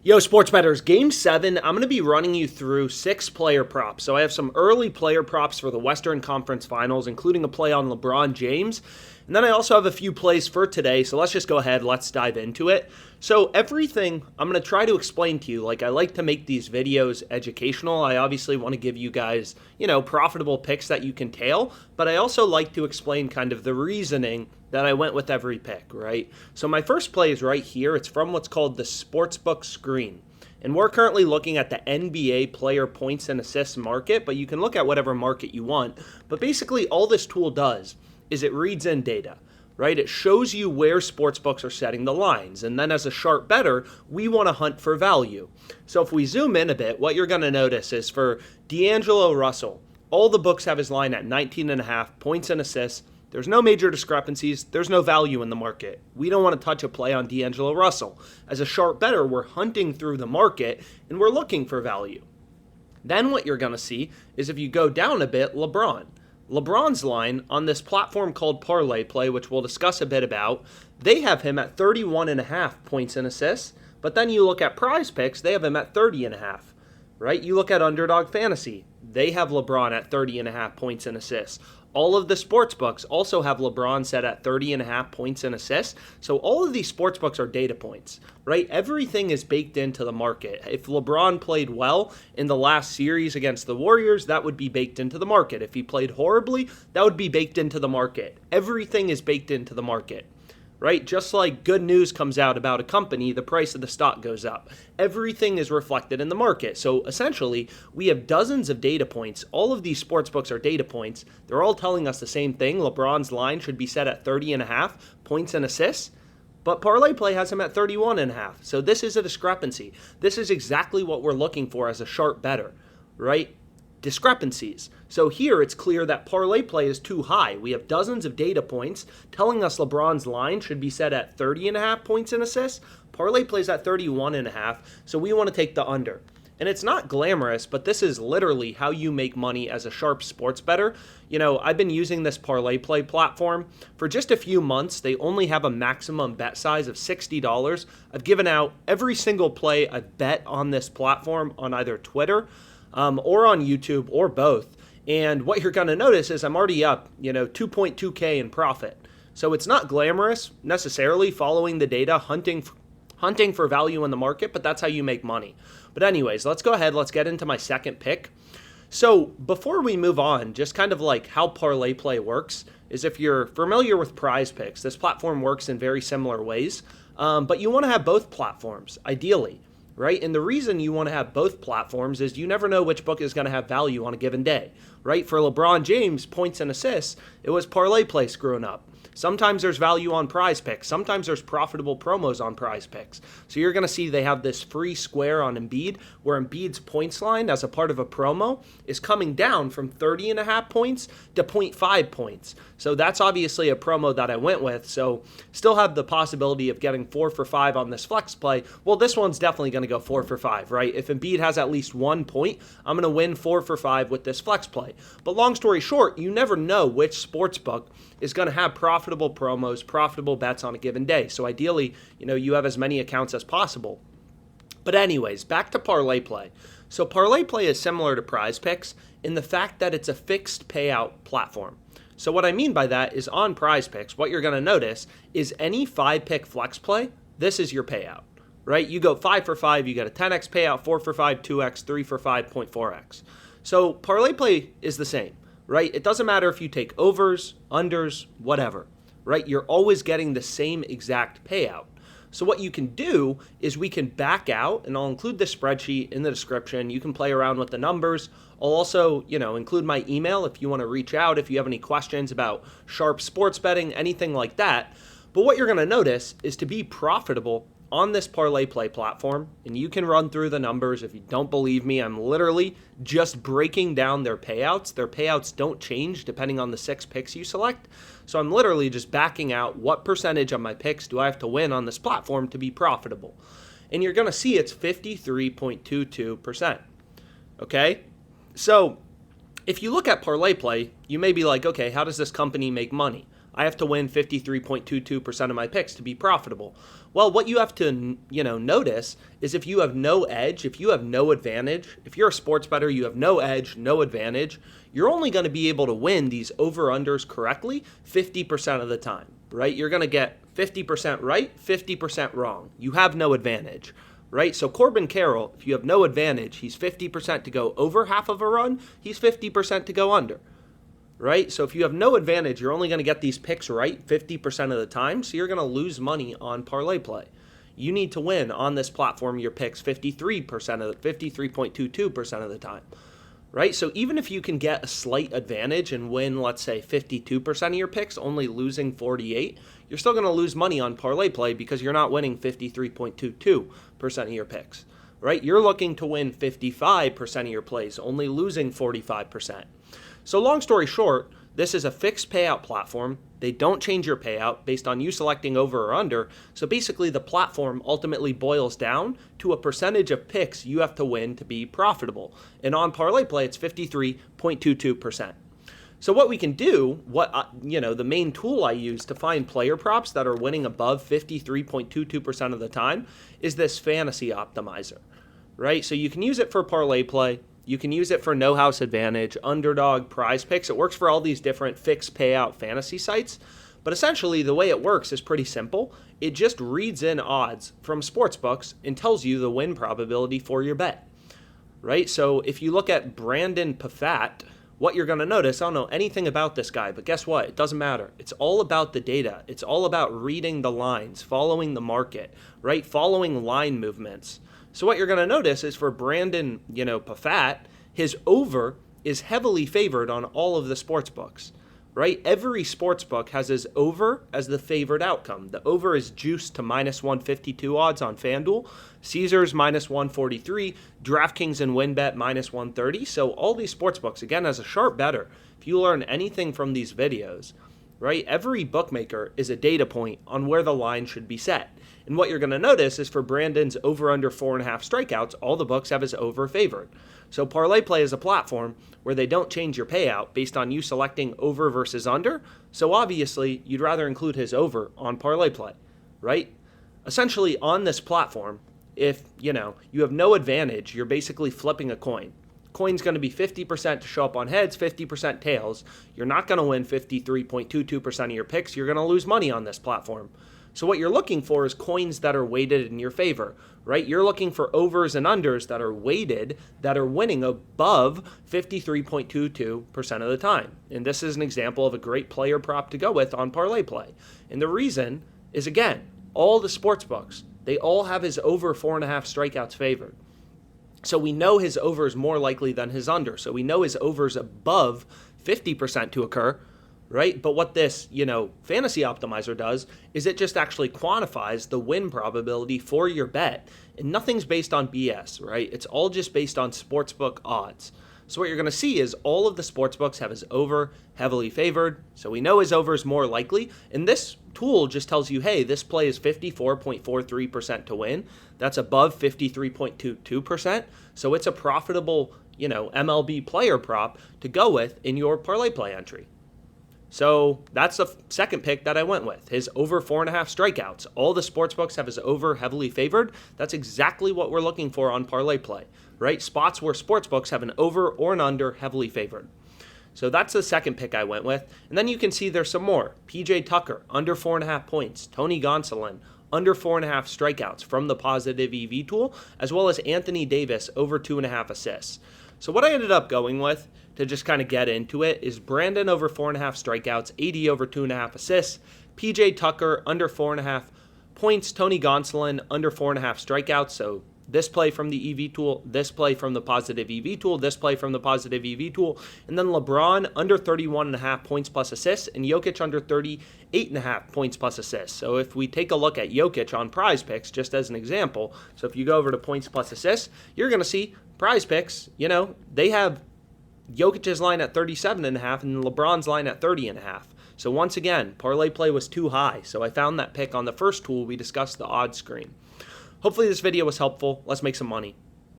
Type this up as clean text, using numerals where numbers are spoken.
Yo, sports bettors, game 7, I'm going to be running you through 6 player props. So I have some early player props for the Western Conference Finals, including a play on LeBron James. And then I also have a few plays for today, so let's just go ahead, let's dive into it. So everything I'm going to try to explain to you, like I like to make these videos educational. I obviously want to give you guys, profitable picks that you can tail, but I also like to explain kind of the reasoning that I went with every pick, right? So my first play is right here. It's from what's called the Sportsbook Screen. And we're currently looking at the NBA player points and assists market, but you can look at whatever market you want. But basically all this tool does is it reads in data, right? It shows you where sportsbooks are setting the lines. And then as a sharp bettor, we want to hunt for value. So if we zoom in a bit, what you're going to notice is for D'Angelo Russell, all the books have his line at 19.5 points and assists. There's no major discrepancies. There's no value in the market. We don't want to touch a play on D'Angelo Russell. As a sharp bettor, we're hunting through the market and we're looking for value. Then what you're going to see is if you go down a bit, LeBron's line on this platform called Parlay Play, which we'll discuss a bit about, they have him at 31.5 points and assists. But then you look at Prize Picks, they have him at 30.5, right? You look at Underdog Fantasy, they have LeBron at 30.5 points and assists. All of the sports books also have LeBron set at 30.5 points and assists. So all of these sports books are data points, right? Everything is baked into the market. If LeBron played well in the last series against the Warriors, that would be baked into the market. If he played horribly, that would be baked into the market. Everything is baked into the market, right? Just like good news comes out about a company, the price of the stock goes up. Everything is reflected in the market. So essentially, we have dozens of data points. All of these sports books are data points. They're all telling us the same thing. LeBron's line should be set at 30.5 points and assists, but Parlay Play has him at 31.5. So this is a discrepancy. This is exactly what we're looking for as a sharp bettor, right? Discrepancies. So here it's clear that Parlay Play is too high. We have dozens of data points telling us LeBron's line should be set at 30.5 points and assists. Parlay Play's at 31.5, so we want to take the under. And it's not glamorous, but this is literally how you make money as a sharp sports bettor. I've been using this Parlay Play platform for just a few months. They only have a maximum bet size of $60. I've given out every single play I've bet on this platform on either Twitter or on YouTube, or both. And what you're going to notice is I'm already up, 2.2K in profit. So it's not glamorous necessarily following the data, hunting for value in the market, but that's how you make money. But anyways, let's go ahead. Let's get into my second pick. So before we move on, just kind of like how Parlay Play works is if you're familiar with Prize Picks, this platform works in very similar ways, but you want to have both platforms, ideally. Right? And the reason you want to have both platforms is you never know which book is going to have value on a given day, right? For LeBron James, points and assists, it was Parlay Play screwing up. Sometimes there's value on Prize Picks. Sometimes there's profitable promos on Prize Picks. So you're going to see they have this free square on Embiid, where Embiid's points line as a part of a promo is coming down from 30.5 points to 0.5 points. So that's obviously a promo that I went with. So still have the possibility of getting 4 for 5 on this flex play. Well, this one's definitely going to go 4 for 5, right? If Embiid has at least 1 point, I'm going to win 4 for 5 with this flex play. But long story short, you never know which sports book is going to have profitable promos, profitable bets on a given day. So ideally, you have as many accounts as possible. But anyways, back to Parlay Play. So Parlay Play is similar to Prize Picks in the fact that it's a fixed payout platform. So what I mean by that is on Prize Picks, what you're going to notice is any 5-pick flex play, this is your payout, right? You go 5 for 5, you get a 10x payout, 4 for 5, 2x, 3 for 5, 0.4x. So Parlay Play is the same, right? It doesn't matter if you take overs, unders, whatever, right? You're always getting the same exact payout. So what you can do is we can back out, and I'll include the spreadsheet in the description. You can play around with the numbers. I'll also, include my email if you want to reach out, if you have any questions about sharp sports betting, anything like that. But what you're going to notice is to be profitable on this Parlay Play platform, and you can run through the numbers. If you don't believe me, I'm literally just breaking down their payouts. Their payouts don't change depending on the 6 picks you select. So I'm literally just backing out what percentage of my picks do I have to win on this platform to be profitable. And you're going to see it's 53.22%. Okay? So if you look at Parlay Play, you may be like, okay, how does this company make money? I have to win 53.22% of my picks to be profitable. Well, what you have to, notice is if you have no edge, if you have no advantage, if you're a sports bettor, you have no edge, no advantage, you're only going to be able to win these over-unders correctly 50% of the time, right? You're going to get 50% right, 50% wrong. You have no advantage, right? So Corbin Carroll, if you have no advantage, he's 50% to go over half of a run, he's 50% to go under, right? So if you have no advantage, you're only going to get these picks right 50% of the time, so you're going to lose money on parlay play. You need to win on this platform your picks 53.22% of the time, right? So even if you can get a slight advantage and win, let's say 52% of your picks, only losing 48, you're still going to lose money on parlay play because you're not winning 53.22% of your picks, right? You're looking to win 55% of your plays, only losing 45%. So long story short, this is a fixed payout platform. They don't change your payout based on you selecting over or under. So basically the platform ultimately boils down to a percentage of picks you have to win to be profitable. And on parlay play, it's 53.22%. So what we can do, the main tool I use to find player props that are winning above 53.22% of the time is this fantasy optimizer, right? So you can use it for parlay play. You can use it for No House Advantage, Underdog, Prize Picks. It works for all these different fixed payout fantasy sites. But essentially, the way it works is pretty simple. It just reads in odds from sportsbooks and tells you the win probability for your bet, right? So if you look at Brandon Pafat, what you're going to notice, I don't know anything about this guy, but guess what? It doesn't matter. It's all about the data. It's all about reading the lines, following the market, right? Following line movements. So what you're going to notice is for Brandon, Pafat, his over is heavily favored on all of the sports books, right? Every sports book has his over as the favored outcome. The over is juiced to minus 152 odds on FanDuel, Caesars minus 143, DraftKings and WynnBET minus 130. So all these sports books, again, as a sharp bettor, if you learn anything from these videos, right, every bookmaker is a data point on where the line should be set. And what you're going to notice is for Brandon's over under 4.5 strikeouts, all the books have his over favored. So parlay play is a platform where they don't change your payout based on you selecting over versus under. So obviously, you'd rather include his over on parlay play, right? Essentially, on this platform, if you have no advantage, you're basically flipping a coin. Coin's going to be 50% to show up on heads, 50% tails. You're not going to win 53.22% of your picks. You're going to lose money on this platform. So what you're looking for is coins that are weighted in your favor, right? You're looking for overs and unders that are weighted, that are winning above 53.22% of the time. And this is an example of a great player prop to go with on parlay play. And the reason is, again, all the sports books, they all have his over 4.5 strikeouts favored. So we know his over is more likely than his under. So we know his over is above 50% to occur, right? But what this, fantasy optimizer does is it just actually quantifies the win probability for your bet. And nothing's based on BS, right? It's all just based on sportsbook odds. So what you're going to see is all of the sportsbooks have his over heavily favored. So we know his over is more likely. And this tool just tells you, hey, this play is 54.43% to win. That's above 53.22%. So it's a profitable, MLB player prop to go with in your parlay play entry. So that's the second pick that I went with, his over 4.5 strikeouts. All the sportsbooks have his over heavily favored. That's exactly what we're looking for on parlay play, right? Spots where sportsbooks have an over or an under heavily favored. So that's the second pick I went with. And then you can see there's some more. PJ Tucker, under 4.5 points. Tony Gonsolin, under 4.5 strikeouts from the positive EV tool, as well as Anthony Davis, over 2.5 assists. So what I ended up going with, to just kind of get into it, is Brandon over 4.5 strikeouts, AD over 2.5 assists, PJ Tucker under 4.5 points, Tony Gonsolin under 4.5 strikeouts. So this play from the EV tool, this play from the positive EV tool, this play from the positive EV tool, and then LeBron under 31.5 points plus assists, and Jokic under 38.5 points plus assists. So if we take a look at Jokic on Prize Picks, just as an example, so if you go over to points plus assists, you're going to see Prize Picks, they have Jokic's line at 37.5 and LeBron's line at 30.5. So once again, parlay play was too high. So I found that pick on the first tool we discussed, the odds screen. Hopefully this video was helpful. Let's make some money.